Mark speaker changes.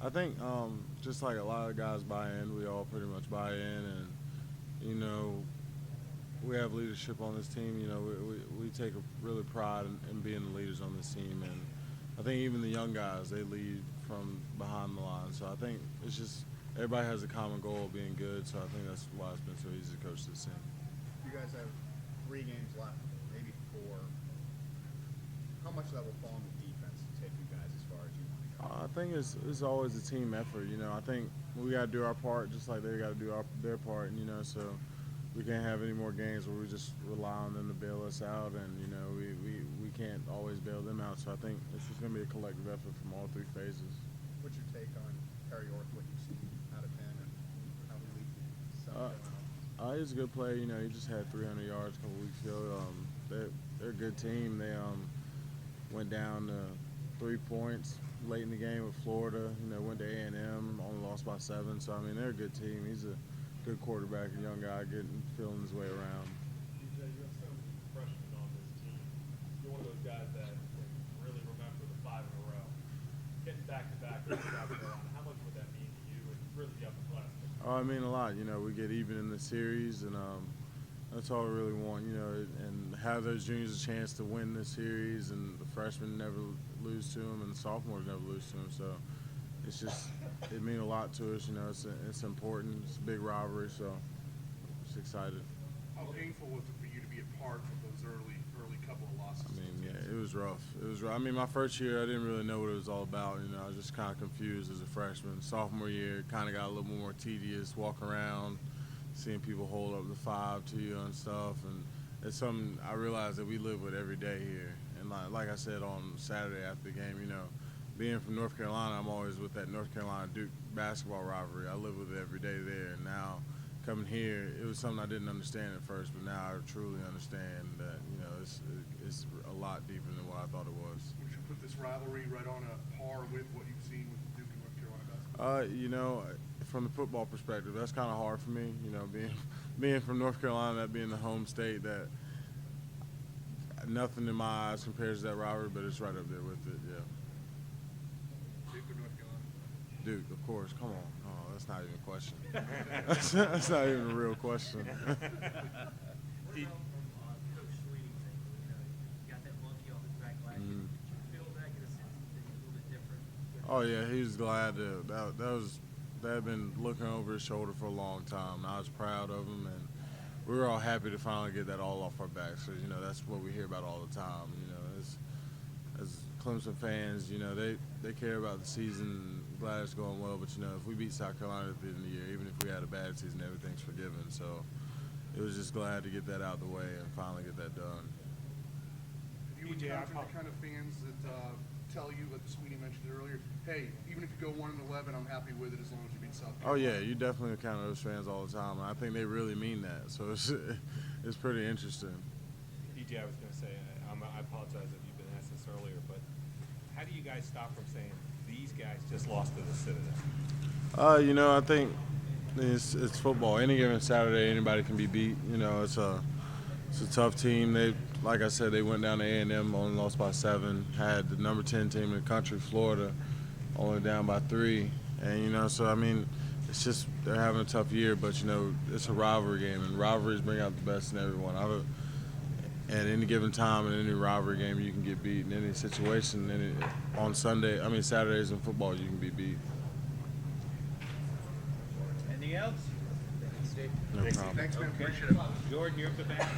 Speaker 1: I think just like a lot of guys buy in, we all pretty much buy in, and you know we have leadership on this team. We take a really pride in being the leaders on this team, and I think even the young guys, they lead from behind the line. So I think it's just everybody has a common goal of being good. So I think that's why it's been so easy to coach this team.
Speaker 2: You guys have 3 games left, maybe 4. How much of that will fall on the defense to take you guys as far as you want to go?
Speaker 1: I think it's always a team effort. I think we got to do our part just like they got to do their part. So we can't have any more games where we just rely on them to bail us out, and we can't always bail them out. So I think it's just going to be a collective effort from all 3 phases.
Speaker 2: What's your take on Perry Orth, what you've seen out of him, and how he leads South Carolina?
Speaker 1: He's a good player. He just had 300 yards a couple weeks ago. They're a good team. They went down 3 points late in the game with Florida. Went to A&M, only lost by 7. So I mean, they're a good team. He's a good quarterback, a young guy feeling his way around.
Speaker 3: DJ, you have so many freshmen on this team. You're one of those guys that can really remember the 5 in a row. Getting back-to-back in South Carolina, how much would that mean to you and really the upper class?
Speaker 1: Oh, I mean a lot. We get even in the series, and that's all we really want. And have those juniors a chance to win the series, and the freshmen never lose to them, and the sophomores never lose to them. So it's just it means a lot to us. It's important. It's a big rivalry, so I'm just excited.
Speaker 4: How painful was it for you to be a part of those early couple of losses?
Speaker 1: I mean, yeah, it was rough. I mean, my first year, I didn't really know what it was all about. I was just kind of confused as a freshman. Sophomore year, kind of got a little more tedious, walk around, seeing people hold up the 5 to you and stuff. And it's something I realized that we live with every day here. And like I said on Saturday after the game, being from North Carolina, I'm always with that North Carolina-Duke basketball rivalry. I live with it every day there. And now coming here, it was something I didn't understand at first, but now I truly understand that, it's a lot deeper than what I thought it was.
Speaker 4: Would you put this rivalry right on a par with what you've seen with Duke and North Carolina basketball?
Speaker 1: From the football perspective, that's kind of hard for me. Being from North Carolina, that being the home state, that nothing in my eyes compares to that rivalry, but it's right up there with it, yeah.
Speaker 4: Duke or North Carolina?
Speaker 1: Duke, of course. Come on. Oh, that's not even a question. That's not even a real question. Oh yeah, he was glad to. That had been looking over his shoulder for a long time. And I was proud of him, and we were all happy to finally get that all off our backs. Because that's what we hear about all the time. As Clemson fans, they care about the season. Glad it's going well, but if we beat South Carolina at the end of the year, even if we had a bad season, everything's forgiven. So it was just glad to get that out of the way and finally get that done.
Speaker 4: You encounter the kind of fans that tell you, like Sweeney mentioned it earlier, hey, even if you go 1-11, I'm happy with it as long as you beat South Carolina.
Speaker 1: Oh yeah, you definitely encounter those fans all the time, and I think they really mean that. So it's pretty interesting.
Speaker 3: DJ, I was going to say, I apologize if you've been asked this earlier, but how do you guys stop from saying these guys just lost to the Citadel?
Speaker 1: I think it's football. Any given Saturday, anybody can be beat. It's a tough team. Like I said, they went down to A&M, only lost by 7. Had the number 10 team in the country, Florida, only down by 3. And so I mean, it's just they're having a tough year. But it's a rivalry game, and rivalries bring out the best in everyone. At any given time in any rivalry game, you can get beat in any situation. On Saturdays in football, you can be beat.
Speaker 5: Anything else?
Speaker 1: No problem.
Speaker 4: Thanks, man.
Speaker 5: Okay.
Speaker 4: Appreciate it.
Speaker 5: Jordan, you're up the back.